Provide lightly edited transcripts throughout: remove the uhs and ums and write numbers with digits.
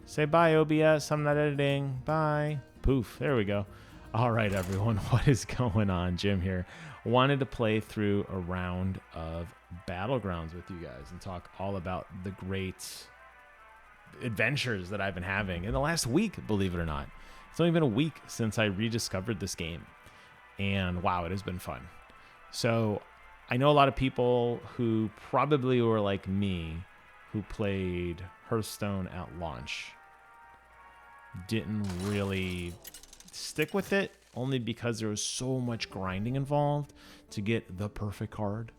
Say bye, OBS. I'm not editing. Bye. Poof. There we go. All right, everyone. What is going on? Jim here. Wanted to play through a round of Battlegrounds with you guys and talk all about the great adventures that I've been having in the last week, believe it or not. It's only been a week since I rediscovered this game. And wow, it has been fun. So I know a lot of people who probably were like me, who played Hearthstone at launch, didn't really stick with it, only because there was so much grinding involved to get the perfect card.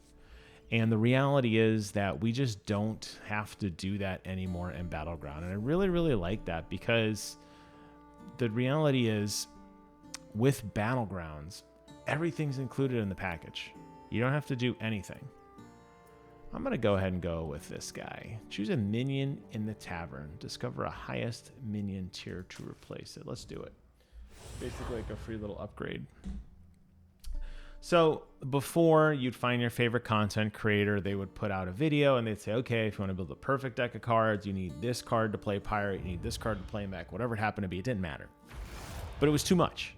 And the reality is that we just don't have to do that anymore in Battleground. And I really, really like that, because the reality is with Battlegrounds, everything's included in the package. You don't have to do anything. I'm going to go ahead and go with this guy. Choose a minion in the tavern. Discover a highest minion tier to replace it. Let's do it. Basically like a free little upgrade. So before, you'd find your favorite content creator. They would put out a video and they'd say, okay, if you want to build a perfect deck of cards, you need this card to play Pirate, you need this card to play Mech, whatever it happened to be. It didn't matter. But it was too much.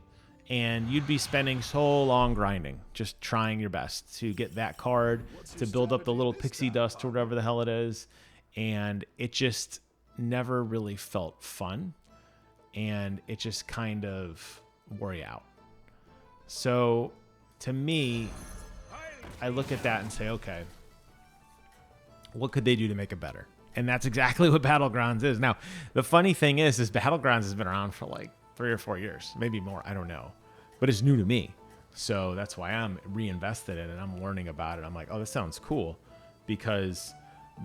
And you'd be spending so long grinding, just trying your best to get that card, to build up the little pixie dust or whatever the hell it is. And it just never really felt fun. And it just kind of wore you out. So to me, I look at that and say, okay, what could they do to make it better? And that's exactly what Battlegrounds is. Now, the funny thing is Battlegrounds has been around for like 3 or 4 years, maybe more, I don't know. But it's new to me. So that's why I'm reinvested in it. I'm learning about it. I'm like, oh, this sounds cool, because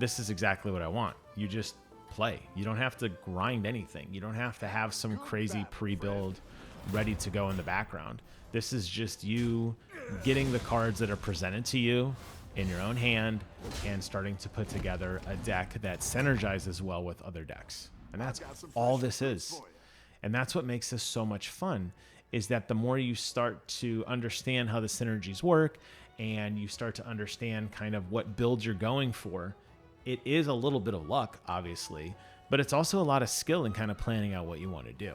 this is exactly what I want. You just play. You don't have to grind anything. You don't have to have some crazy pre-build ready to go in the background. This is just you getting the cards that are presented to you in your own hand and starting to put together a deck that synergizes well with other decks. And that's all this is. And that's what makes this so much fun, is that the more you start to understand how the synergies work and you start to understand kind of what build you're going for, it is a little bit of luck, obviously, but it's also a lot of skill in kind of planning out what you want to do.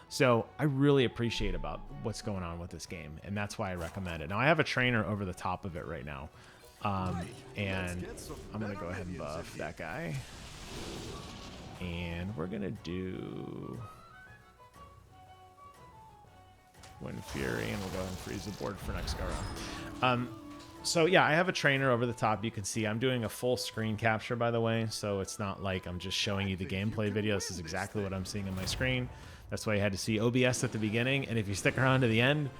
So I really appreciate about what's going on with this game, and that's why I recommend it. Now, I have a trainer over the top of it right now, and I'm going to go ahead and buff that guy. And we're going to do Wind Fury, and we'll go ahead and freeze the board for next go round. So yeah, I have a trainer over the top. You can see I'm doing a full screen capture, by the way, so it's not like I'm just showing you the gameplay video. This is exactly what I'm seeing on my screen. That's why I had to see OBS at the beginning, and if you stick around to the end,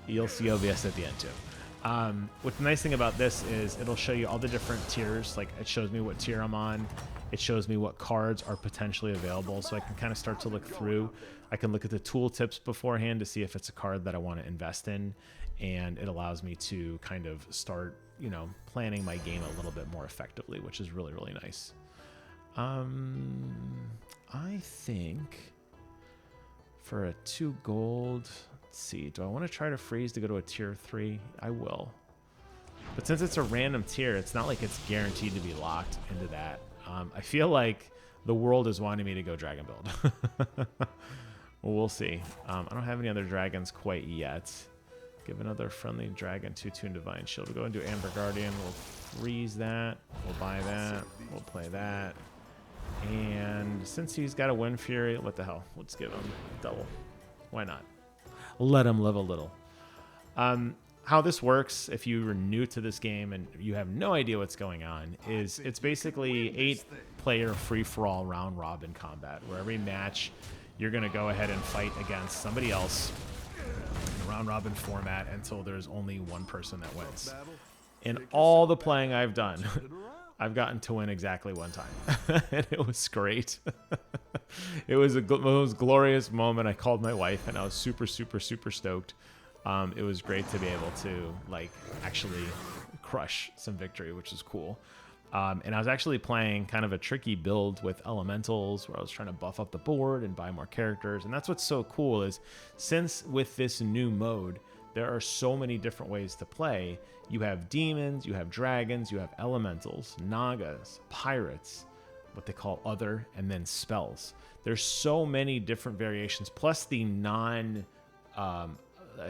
you'll see OBS at the end too. What's the nice thing about this is it'll show you all the different tiers. Like, it shows me what tier I'm on. It shows me what cards are potentially available, so I can kind of start to look through. I can look at the tool tips beforehand to see if it's a card that I want to invest in, and it allows me to kind of start, you know, planning my game a little bit more effectively, which is really, really nice. I think for a 2 gold, let's see, do I want to try to freeze to go to a tier 3? I will. But since it's a random tier, it's not like it's guaranteed to be locked into that. I feel like the world is wanting me to go dragon build. Well, we'll see. I don't have any other dragons quite yet. Give another friendly dragon 2/2 Divine Shield. We'll go and do Amber Guardian. We'll freeze that. We'll buy that. We'll play that. And since he's got a Wind Fury, what the hell? Let's give him double. Why not? Let him live a little. How this works, if you are new to this game and you have no idea what's going on, is it's basically 8-player free-for-all round-robin combat, where every match you're going to go ahead and fight against somebody else in a round-robin format until there's only one person that wins. In all the playing I've done, I've gotten to win exactly one time. And it was great. It was a most glorious moment. I called my wife, and I was super, super, super stoked. It was great to be able to, like, actually crush some victory, which is cool. And I was actually playing kind of a tricky build with elementals, where I was trying to buff up the board and buy more characters. And that's what's so cool, is since with this new mode, there are so many different ways to play. You have demons, you have dragons, you have elementals, nagas, pirates, what they call other, and then spells. There's so many different variations, plus the non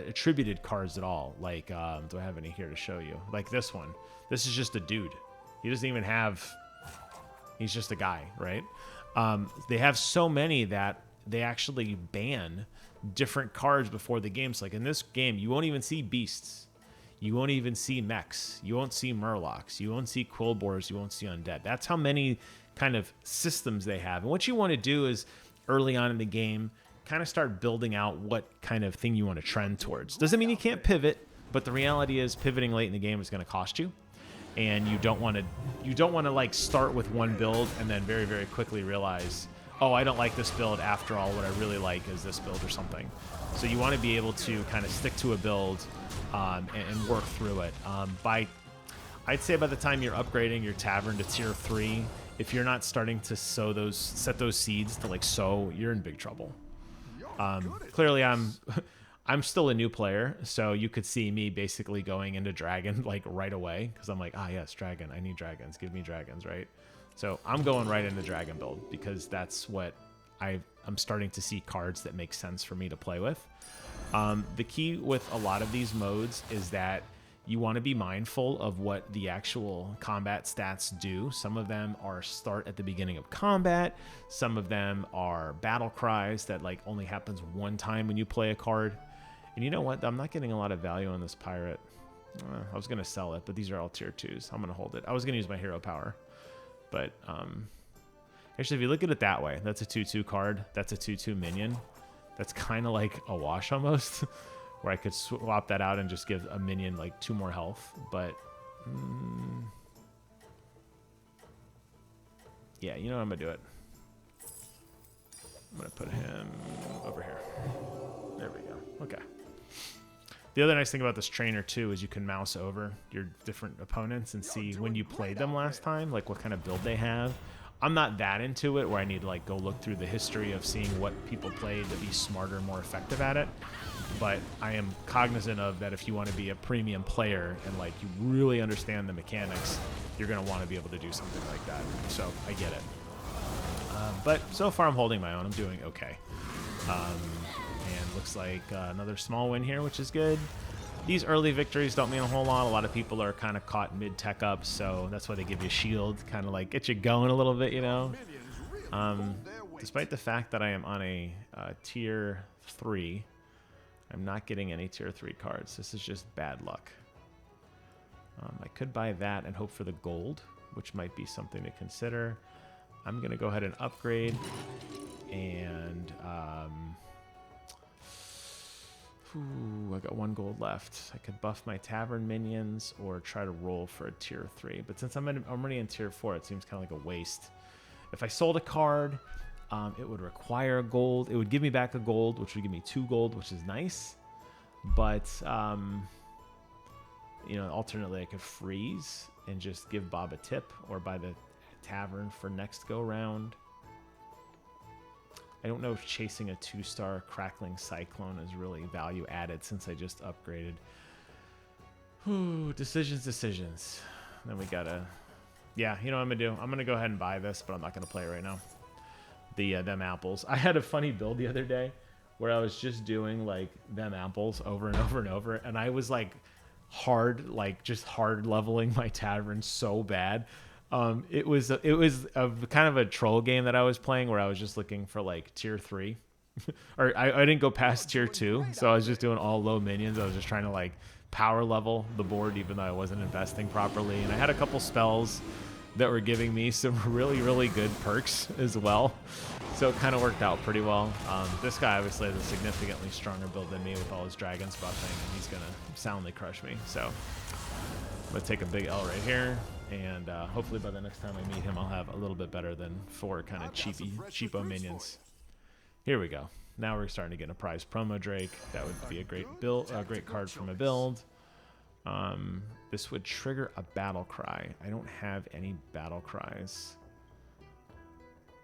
attributed cards at all. Like, do I have any here to show you? Like this one. This is just a dude. He doesn't even have, he's just a guy, right? They have so many that they actually ban different cards before the game. So like in this game, you won't even see beasts. You won't even see mechs. You won't see murlocs. You won't see quillboars. You won't see undead. That's how many kind of systems they have. And what you want to do is early on in the game, kind of start building out what kind of thing you want to trend towards. Doesn't mean you can't pivot, but the reality is pivoting late in the game is going to cost you. And you don't want to like start with one build and then very, very quickly realize, oh, I don't like this build after all. What I really like is this build or something. So you want to be able to kind of stick to a build and work through it. I'd say by the time you're upgrading your tavern to tier 3, if you're not starting to set those seeds to like sow, you're in big trouble. Clearly I'm still a new player, so you could see me basically going into dragon like right away because I'm like, ah, yes, dragon. I need dragons. Give me dragons, right? So I'm going right into dragon build because that's what I'm starting to see cards that make sense for me to play with. The key with a lot of these modes is that you want to be mindful of what the actual combat stats do. Some of them are start at the beginning of combat. Some of them are battle cries that like only happens one time when you play a card. And you know what? I'm not getting a lot of value on this pirate. I was going to sell it, but these are all tier 2s. I'm going to hold it. I was going to use my hero power. But actually, if you look at it that way, that's a 2/2 card. That's a 2/2 minion. That's kind of like a wash almost. Where I could swap that out and just give a minion like 2 more health. But yeah, you know what, I'm gonna do it. I'm gonna put him over here. There we go. Okay. The other nice thing about this trainer too is you can mouse over your different opponents and see when you played them last time, like what kind of build they have. I'm not that into it where I need to like go look through the history of seeing what people played to be smarter and more effective at it. But I am cognizant of that if you want to be a premium player and like you really understand the mechanics, you're going to want to be able to do something like that. So I get it. But so far I'm holding my own. I'm doing okay. And looks like another small win here, which is good. These early victories don't mean a whole lot. A lot of people are kind of caught mid-tech up, so that's why they give you a shield, kind of like get you going a little bit, you know. Despite the fact that I am on a tier 3, I'm not getting any tier 3 cards. This is just bad luck. I could buy that and hope for the gold, which might be something to consider. I'm going to go ahead and upgrade and... I got 1 gold left. I could buff my tavern minions or try to roll for a tier 3. But since I'm already in tier 4, it seems kind of like a waste. If I sold a card, it would require a gold. It would give me back a gold, which would give me 2 gold, which is nice. But, you know, alternately, I could freeze and just give Bob a tip or buy the tavern for next go round. I don't know if chasing a 2-star Crackling Cyclone is really value added since I just upgraded. Ooh, decisions. Then we gotta... Yeah, you know what I'm gonna do? I'm gonna go ahead and buy this, but I'm not gonna play it right now. Them apples. I had a funny build the other day where I was just doing like them apples over and over and over, and I was like just hard leveling my tavern so bad. It was a kind of a troll game that I was playing where I was just looking for like tier 3 or I didn't go past tier 2. So I was just doing all low minions. I was just trying to like power level the board, even though I wasn't investing properly. And I had a couple spells that were giving me some really, really good perks as well. So it kind of worked out pretty well. This guy obviously has a significantly stronger build than me with all his dragons buffing, and he's going to soundly crush me. So I'm going to take a big L right here. And hopefully by the next time I meet him, I'll have a little bit better than 4 kind of cheapo minions. Here we go. Now we're starting to get a prize promo Drake. That would be a great build, a great card from a build. This would trigger a battle cry. I don't have any battle cries,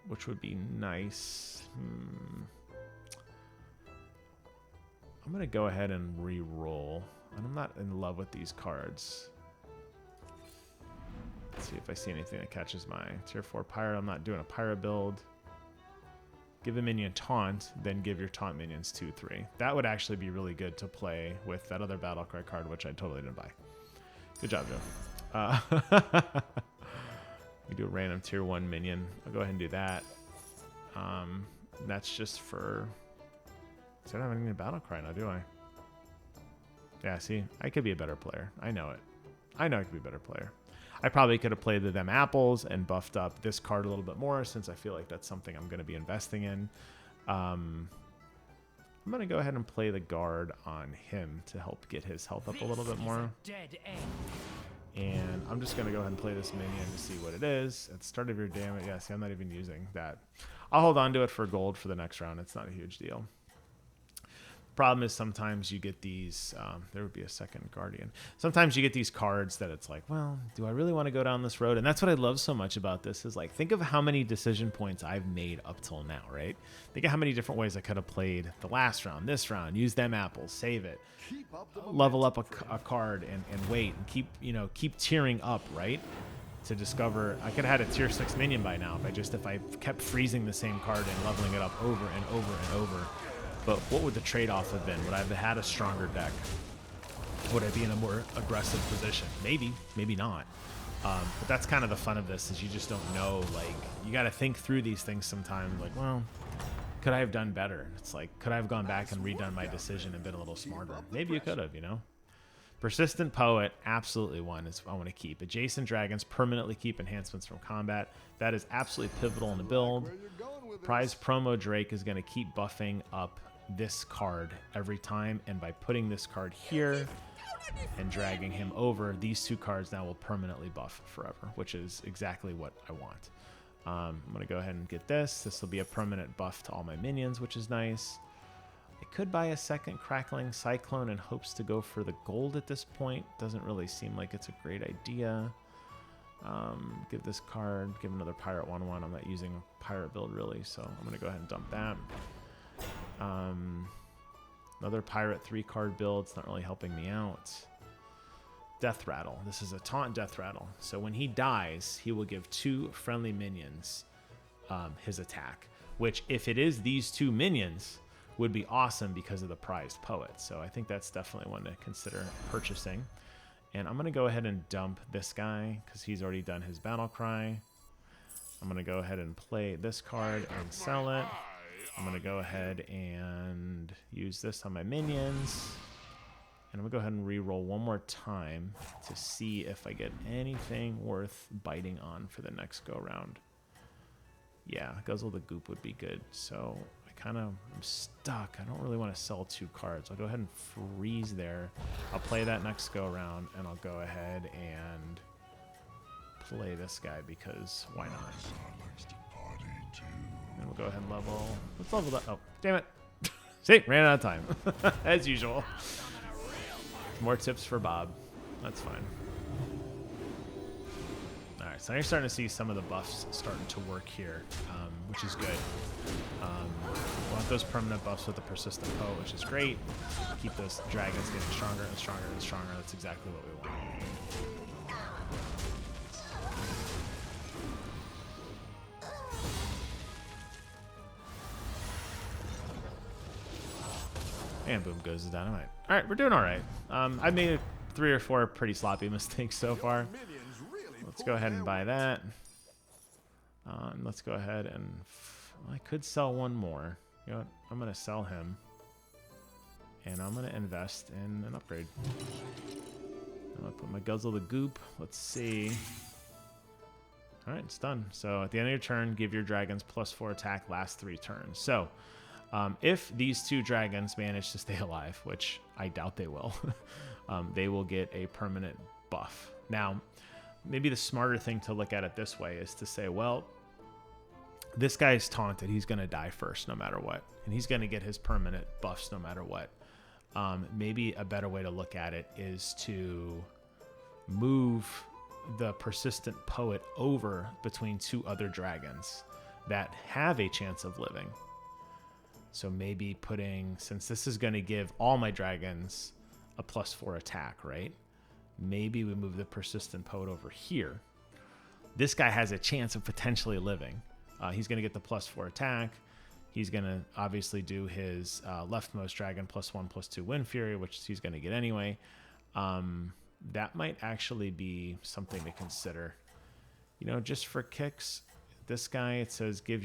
which would be nice. I'm gonna go ahead and re-roll, and I'm not in love with these cards. Let's see if I see anything that catches my tier 4 pirate. I'm not doing a pirate build. Give a minion taunt, then give your taunt minions 2/3. That would actually be really good to play with that other battlecry card, which I totally didn't buy. Good job, Joe. We do a random tier 1 minion. I'll go ahead and do that. That's just for... So I don't have any battlecry now, do I? Yeah, see, I could be a better player. I know it. I know I could be a better player. I probably could have played them apples and buffed up this card a little bit more, since I feel like that's something I'm going to be investing in. I'm going to go ahead and play the guard on him to help get his health up a little bit more. And I'm just going to go ahead and play this minion to see what it is. At the start of your damage, yeah, see, I'm not even using that. I'll hold on to it for gold for the next round. It's not a huge deal. Problem is sometimes you get these, there would be a second guardian. Sometimes you get these cards that it's like, well, do I really want to go down this road? And that's what I love so much about this is like, think of how many decision points I've made up till now, right? Think of how many different ways I could have played the last round, this round, use them apples, save it, level up a card and wait and keep, you know, keep tiering up, right? To discover, I could have had a tier 6 minion by now if I kept freezing the same card and leveling it up over and over and over. But what would the trade-off have been? Would I have had a stronger deck? Would I be in a more aggressive position? Maybe, maybe not. But that's kind of the fun of this, is you just don't know. Like, you got to think through these things sometimes. Like, well, could I have done better? It's like, could I have gone back and redone my decision and been a little smarter? Maybe you could have, you know? Persistent Poet, absolutely one is I want to keep. Adjacent Dragons permanently keep enhancements from combat. That is absolutely pivotal in the build. Prize Promo Drake is going to keep buffing up this card every time, and by putting this card here and dragging him over, these two cards now will permanently buff forever, which is exactly what I want. I'm going to go ahead and get this. This will be a permanent buff to all my minions, which is nice. I could buy a second Crackling Cyclone in hopes to go for the gold at this point. Doesn't really seem like it's a great idea. Give this card, give another Pirate 1/1. I'm not using a Pirate build really, so I'm going to go ahead and dump that. Another Pirate 3-card build. It's not really helping me out. Death Rattle. This is a taunt Death Rattle. So when he dies, he will give 2 friendly minions his attack, which if it is these 2 minions would be awesome because of the Prized Poet. So I think that's definitely one to consider purchasing. And I'm going to go ahead and dump this guy because he's already done his Battle Cry. I'm going to go ahead and play this card and sell it. I'm going to go ahead and use this on my minions. And I'm going to go ahead and re-roll one more time to see if I get anything worth biting on for the next go-round. Yeah, Guzzle the Goop would be good. So I'm stuck. I don't really want to sell 2 cards. I'll go ahead and freeze there. I'll play that next go around, and I'll go ahead and play this guy because why not? And we'll go ahead and level. Let's level that. Oh, damn it. See, ran out of time. As usual. More tips for Bob. That's fine. Alright, so now you're starting to see some of the buffs starting to work here, which is good. We want those permanent buffs with the Persistent Poet, which is great. Keep those dragons getting stronger and stronger and stronger. That's exactly what we want. And boom goes the dynamite. Alright, we're doing alright. I made 3 or 4 pretty sloppy mistakes so far. Let's go ahead and buy that. And let's go ahead and... I could sell one more. You know what? I'm going to sell him. And I'm going to invest in an upgrade. I'm going to put my Guzzle the Goop. Let's see. Alright, it's done. So at the end of your turn, give your dragons +4 attack last 3 turns. So if these 2 dragons manage to stay alive, which I doubt they will, they will get a permanent buff. Now, maybe the smarter thing to look at it this way is to say, well, this guy's taunted. He's going to die first no matter what. And he's going to get his permanent buffs no matter what. Maybe a better way to look at it is to move the Persistent Poet over between 2 other dragons that have a chance of living. So maybe putting, since this is going to give all my dragons a +4 attack, right? Maybe we move the Persistent Poet over here this guy has a chance of potentially living. He's going to get the +4 attack. He's going to obviously do his leftmost dragon +1/+2 Wind Fury, which he's going to get anyway. That might actually be something to consider. You know, just for kicks, this guy, it says give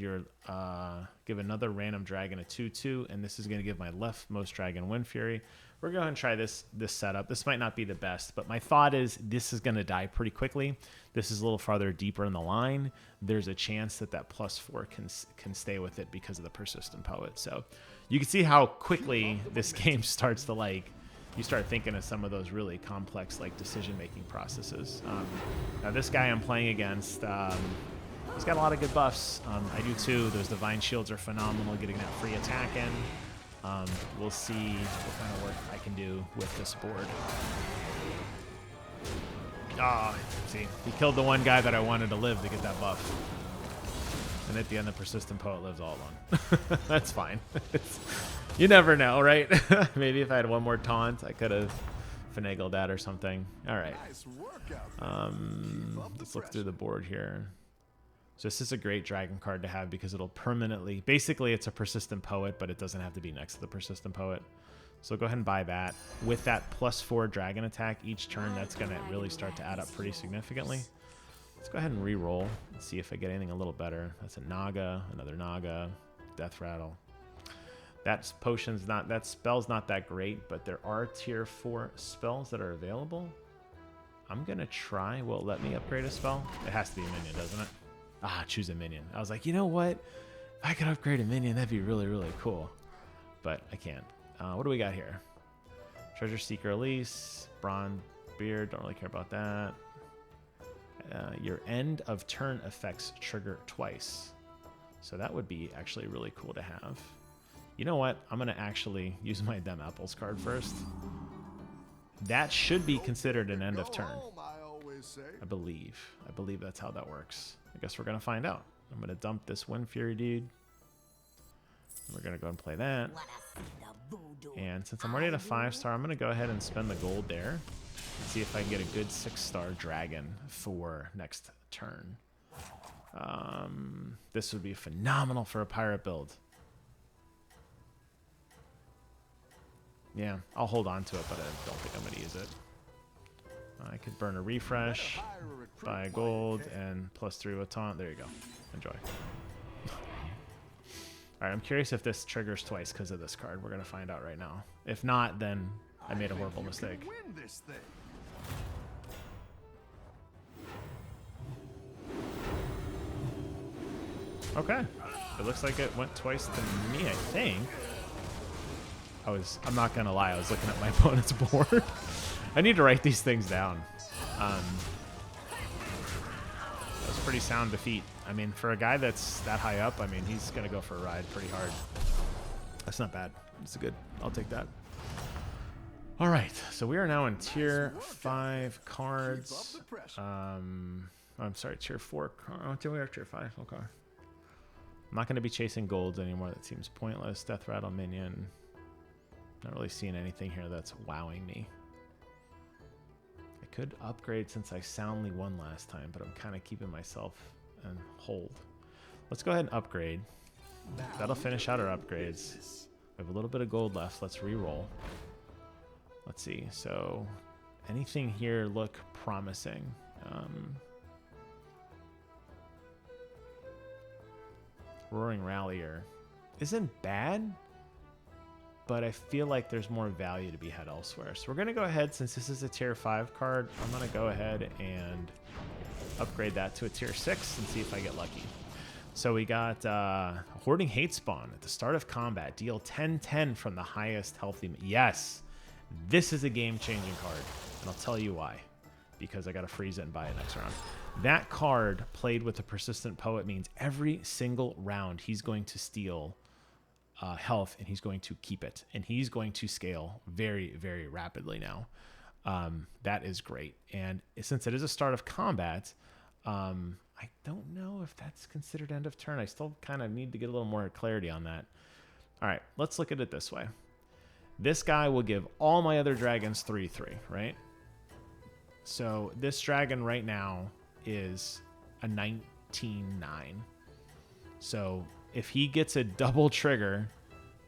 another random dragon a 2/2, and this is going to give my leftmost dragon Wind Fury. We're going to try this setup. This might not be the best, but my thought is this is going to die pretty quickly. This is a little farther deeper in the line. There's a chance that that +4 can stay with it because of the Persistent Poet. So you can see how quickly this game starts to, like, you start thinking of some of those really complex, like, decision-making processes. Now this guy I'm playing against, he's got a lot of good buffs. I do too. Those Divine Shields are phenomenal, getting that free attack in. We'll see what kind of work I can do with this board. Oh, see, he killed the one guy that I wanted to live to get that buff. And at the end, the Persistent Poet lives all alone. That's fine. You never know, right? Maybe if I had one more taunt, I could have finagled that or something. All right. Let's look through the board here. So this is a great dragon card to have because it'll permanently, basically it's a Persistent Poet, but it doesn't have to be next to the Persistent Poet. So go ahead and buy that. With that +4 dragon attack each turn, that's going to really start to add up pretty significantly. Let's go ahead and re-roll and see if I get anything a little better. That's a Naga, another Naga, Death Rattle. That spell's not that great, but there are tier 4 spells that are available. I'm going to try, will it let me upgrade a spell? It has to be a minion, doesn't it? Ah, choose a minion. I was like, you know what? If I could upgrade a minion, that'd be really, really cool. But I can't. What do we got here? Treasure Seeker Elise, Bronze Beard, don't really care about that. Your end of turn effects trigger twice. So that would be actually really cool to have. You know what? I'm going to actually use my Dem Apples card first. That should be considered an end of turn. I believe that's how that works. I guess we're going to find out. I'm going to dump this Wind Fury dude. We're going to go and play that. And since I'm already at a 5-star, I'm going to go ahead and spend the gold there and see if I can get a good 6-star dragon for next turn. This would be phenomenal for a pirate build. Yeah, I'll hold on to it, but I don't think I'm going to use it. I could burn a refresh, buy a gold, and +3 with taunt. There you go. Enjoy. All right, I'm curious if this triggers twice because of this card. We're going to find out right now. If not, then I made a horrible mistake. Okay. It looks like it went twice to me, I think. I'm not going to lie, I was looking at my opponent's board. I need to write these things down. That was a pretty sound defeat. I mean, for a guy that's that high up, I mean, he's going to go for a ride pretty hard. That's not bad. It's good. I'll take that. All right. So we are now in tier 5 cards. I'm sorry, tier 4. Oh, we are tier 5. Okay. I'm not going to be chasing golds anymore. That seems pointless. Death Rattle minion. Not really seeing anything here that's wowing me. I could upgrade since I soundly won last time, but I'm kind of keeping myself and hold. Let's go ahead and upgrade. That'll finish out our upgrades. We have a little bit of gold left. Let's re-roll. Let's see. So anything here look promising? Roaring Rallier isn't bad, but I feel like there's more value to be had elsewhere. So we're going to go ahead, since this is a tier 5 card, I'm going to go ahead and upgrade that to a tier 6 and see if I get lucky. So we got Hoarding Hate Spawn at the start of combat. Deal 10/10 from the highest healthy. Yes, this is a game-changing card, and I'll tell you why. Because I got to freeze it and buy it next round. That card played with the Persistent Poet means every single round he's going to steal health, and he's going to keep it, and he's going to scale very, very rapidly now. That is great. And since it is a start of combat, I don't know if that's considered end of turn. I still kind of need to get a little more clarity on that. All right, let's look at it this way. This guy will give all my other dragons 3/3, right? So this dragon right now is a 19-9. So if he gets a double trigger,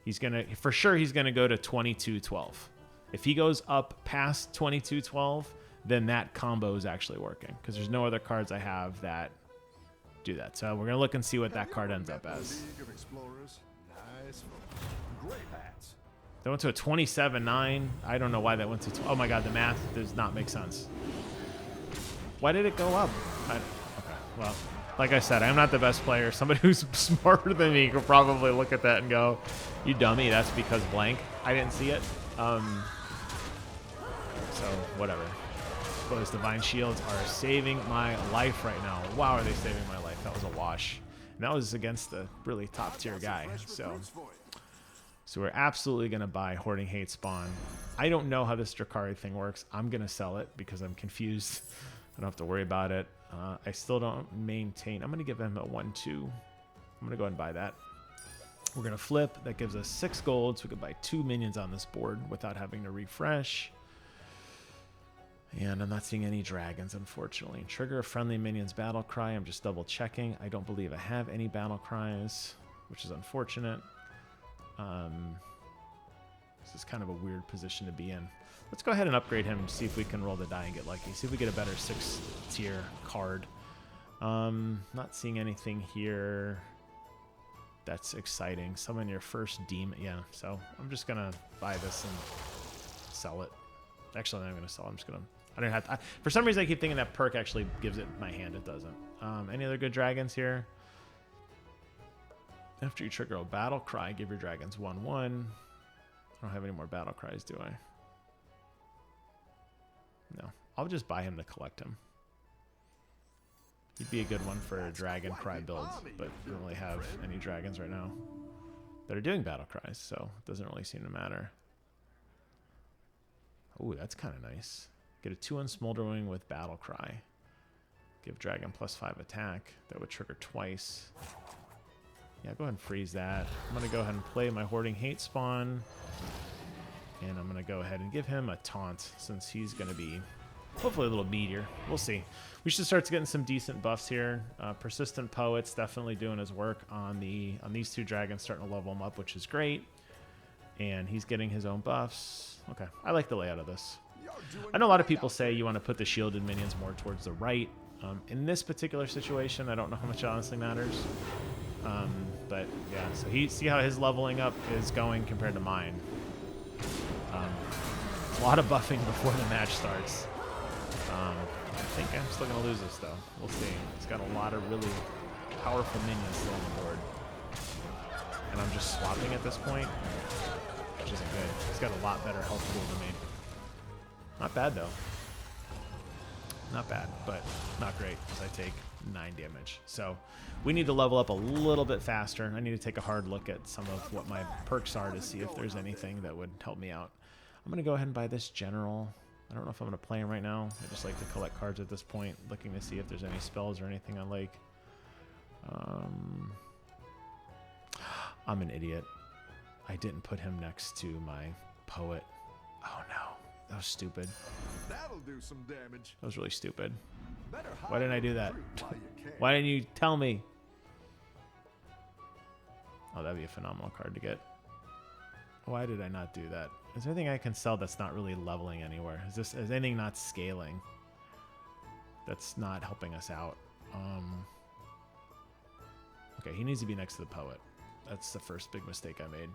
he's gonna for sure he's gonna go to 22-12. If he goes up past 22-12, then that combo is actually working because there's no other cards I have that do that. So we're gonna look and see what that card ends up as. That went to a 27-9. I don't know why that went to. Oh my god, the math does not make sense. Why did it go up? Okay, well, like I said, I'm not the best player. Somebody who's smarter than me could probably look at that and go, "You dummy, that's because blank." I didn't see it. So whatever. Those divine shields are saving my life right now. Wow, are they saving my life? That was a wash. And that was against a really top tier guy. So we're absolutely going to buy Hoarding Hate Spawn. I don't know how this Drakari thing works. I'm going to sell it because I'm confused. I don't have to worry about it. I still don't maintain. I'm going to give him a 1-2. I'm going to go ahead and buy that. We're going to flip. That gives us 6 gold, so we can buy 2 minions on this board without having to refresh. And I'm not seeing any dragons, unfortunately. Trigger a friendly minion's battle cry. I'm just double checking. I don't believe I have any battle cries, which is unfortunate. This is kind of a weird position to be in. Let's go ahead and upgrade him and see if we can roll the die and get lucky. See if we get a better 6-tier card. Not seeing anything here that's exciting. Summon your first demon. Yeah, so I'm just going to buy this and sell it. Actually, I'm not going to sell it. I'm just going to... I don't have to... for some reason, I keep thinking that perk actually gives it my hand. It doesn't. Any other good dragons here? After you trigger a battle cry, give your dragons 1-1. I don't have any more battle cries, do I? No. I'll just buy him to collect him. He'd be a good one for a dragon cry build, but I don't really have any dragons right now that are doing battle cries, so it doesn't really seem to matter. Ooh, that's kind of nice. Get a 2-1 Smoldering with battle cry. Give dragon +5 attack. That would trigger twice. Yeah, go ahead and freeze that. I'm going to go ahead and play my Hoarding Hate Spawn. And I'm going to go ahead and give him a taunt since he's going to be hopefully a little meatier. We'll see. We should start getting some decent buffs here. Persistent Poet's definitely doing his work on these 2 dragons, starting to level them up, which is great. And he's getting his own buffs. Okay, I like the layout of this. I know a lot of people say you want to put the shielded minions more towards the right. In this particular situation, I don't know how much it honestly matters. But yeah, so see how his leveling up is going compared to mine. A lot of buffing before the match starts. I think I'm still going to lose this, though. We'll see. He's got a lot of really powerful minions still on the board. And I'm just swapping at this point, which isn't good. He's got a lot better health pool than me. Not bad, though. Not bad, but not great because I take 9 damage. So we need to level up a little bit faster. I need to take a hard look at some of what my perks are to see if there's anything that would help me out. I'm going to go ahead and buy this general. I don't know if I'm going to play him right now. I just like to collect cards at this point, looking to see if there's any spells or anything I like. I'm an idiot. I didn't put him next to my poet. Oh no, that was stupid. That'll do some damage. That was really stupid. Why didn't I do that? Why didn't you tell me? Oh, that'd be a phenomenal card to get. Why did I not do that? Is there anything I can sell that's not really leveling anywhere? Is anything not scaling? That's not helping us out. Okay, he needs to be next to the poet. That's the first big mistake I made.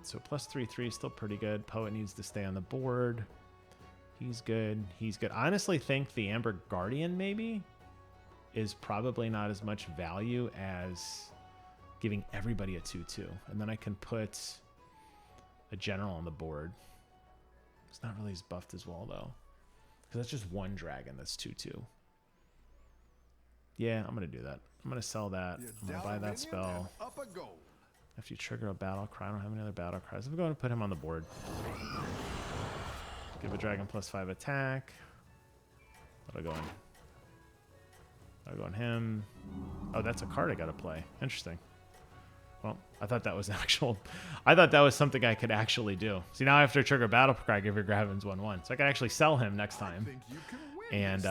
So +3/3 is still pretty good. Poet needs to stay on the board. He's good. He's good. I honestly think the Amber Guardian maybe is probably not as much value as giving everybody a 2/2. And then I can put a general on the board. It's not really as buffed as well, though. Because that's just one dragon that's 2/2. Yeah, I'm going to do that. I'm going to sell that. I'm going to buy that spell. After you trigger a battle cry, I don't have any other battle cries. I'm going to put him on the board. Give a dragon +5 attack. That'll go in. That'll go on him. Oh, that's a card I got to play. Interesting. Well, I thought that was actual. I thought that was something I could actually do. See, now I have to trigger Battle Cry, give your Gravens 1/1. So I can actually sell him next time and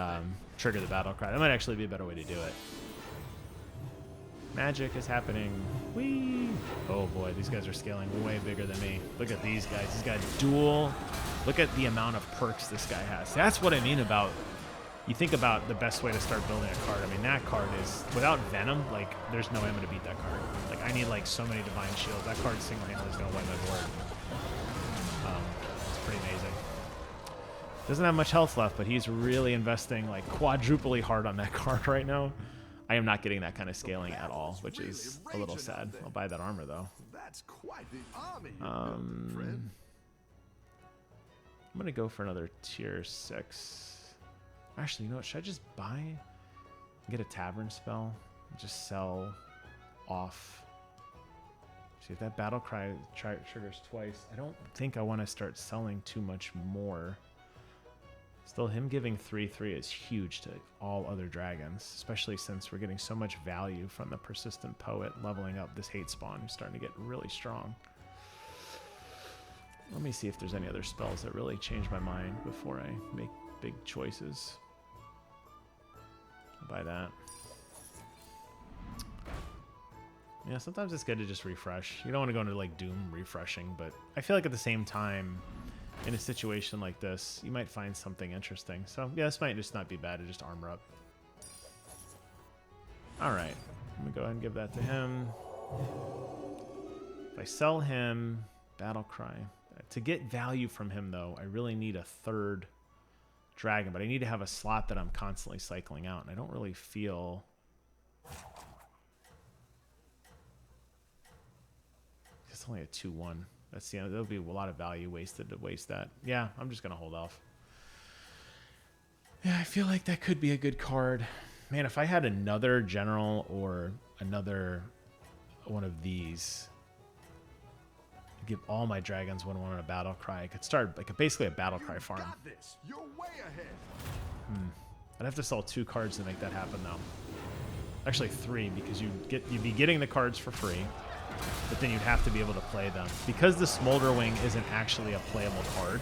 trigger the Battle Cry. That might actually be a better way to do it. Magic is happening. Whee! Oh boy, these guys are scaling way bigger than me. Look at these guys. He's got dual. Look at the amount of perks this guy has. That's what I mean about. You think about the best way to start building a card. I mean, that card is, without Venom, like, there's no way I'm going to beat that card. Like, I need, like, so many Divine Shields. That card single-handedly is going to wipe my board. It's pretty amazing. Doesn't have much health left, but he's really investing, like, quadruply hard on that card right now. I am not getting that kind of scaling at all, which is a little sad. I'll buy that armor, though. That's quite the army. I'm going to go for another tier 6. Actually, you know what? Should I just buy and get a tavern spell and just sell off? See, if that Battle Cry triggers twice, I don't think I want to start selling too much more. Still, him giving 3/3 is huge to all other dragons, especially since we're getting so much value from the Persistent Poet leveling up this hate spawn, who's starting to get really strong. Let me see if there's any other spells that really change my mind before I make big choices. I'll buy that. Yeah, sometimes it's good to just refresh. You don't want to go into like Doom refreshing, but I feel like at the same time, in a situation like this, you might find something interesting. So yeah, this might just not be bad to just armor up. All right, let me go ahead and give that to him. If I sell him Battle Cry, to get value from him though, I really need a third dragon, but I need to have a slot that I'm constantly cycling out, and I don't really feel. It's only a 2/1. That's the end. There'll be a lot of value wasted to waste that. Yeah, I'm just gonna hold off. Yeah, I feel like that could be a good card. Man, if I had another general or another one of these, I'd give all my dragons 1/1 on a Battle Cry. I could start like basically a Battle Cry farm. You're way ahead. I'd have to sell 2 cards to make that happen though. Actually 3, because you'd be getting the cards for free. But then you'd have to be able to play them. Because the Smolder Wing isn't actually a playable card,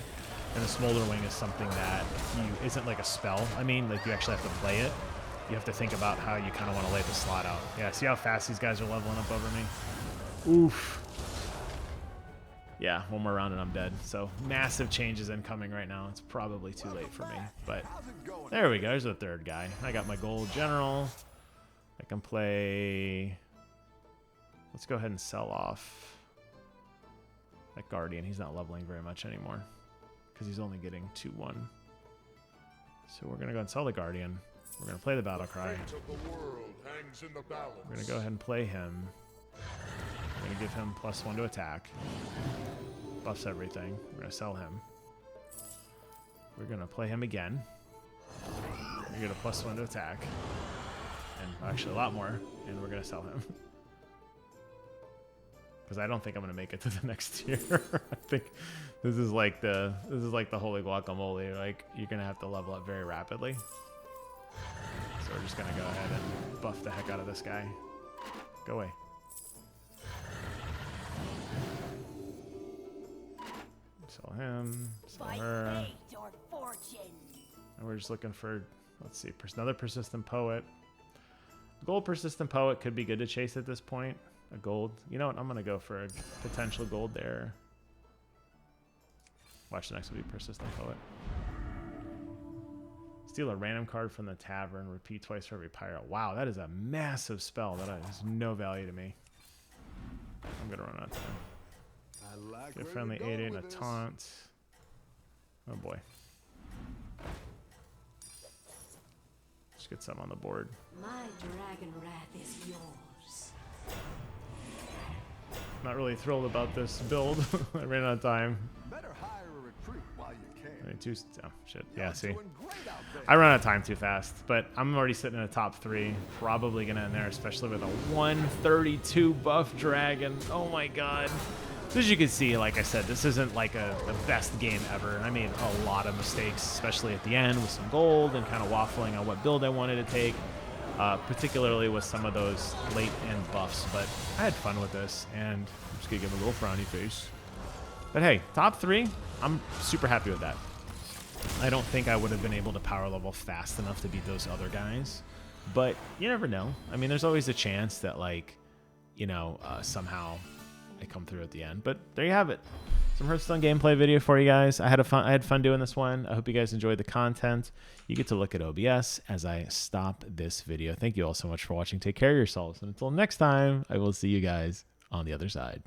and the Smolder Wing is something that isn't like a spell. I mean, like you actually have to play it. You have to think about how you kind of want to lay the slot out. Yeah, see how fast these guys are leveling up over me? Oof. Yeah, one more round and I'm dead. So massive changes incoming right now. It's probably too late for me. But there we go. There's the third guy. I got my gold general. I can play... Let's go ahead and sell off that Guardian. He's not leveling very much anymore because he's only getting 2/1. So we're going to go ahead and sell the Guardian. We're going to play the Battle Cry. We're going to go ahead and play him. We're going to give him +1 to attack. Buffs everything. We're going to sell him. We're going to play him again. We're going to get a +1 to attack. And actually a lot more. And we're going to sell him. Because I don't think I'm gonna make it to the next tier. I think this is like the holy guacamole. Like you're gonna have to level up very rapidly. So we're just gonna go ahead and buff the heck out of this guy. Go away. Sell him. Sell her. And we're just looking for, let's see, another Persistent Poet. Gold Persistent Poet could be good to chase at this point. A gold. You know what? I'm going to go for a potential gold there. Watch, the next will be Persistent Poet. Steal a random card from the tavern. Repeat twice for every pyro. Wow, that is a massive spell that has no value to me. I'm going to run out of time. Get a friendly 8/8 and a taunt. Oh boy. Just get some on the board. My dragon wrath is yours. Not really thrilled about this build. I ran out of time. Better hire a recruit while you can. Oh, shit. Yeah, see. I run out of time too fast, but I'm already sitting in a top 3. Probably going to end there, especially with a 132 buff dragon. Oh my god. So as you can see, like I said, this isn't like the best game ever. I made a lot of mistakes, especially at the end with some gold and kind of waffling on what build I wanted to take. particularly with some of those late end buffs. But I had fun with this, and I'm just gonna give him a little frowny face. But hey, top 3, I'm super happy with that. I don't think I would have been able to power level fast enough to beat those other guys, but you never know. I mean, there's always a chance that, like, you know, somehow I come through at the end. But there you have it. Some Hearthstone gameplay video for you guys. I had fun doing this one. I hope you guys enjoyed the content. You get to look at OBS as I stop this video. Thank you all so much for watching. Take care of yourselves. And until next time, I will see you guys on the other side.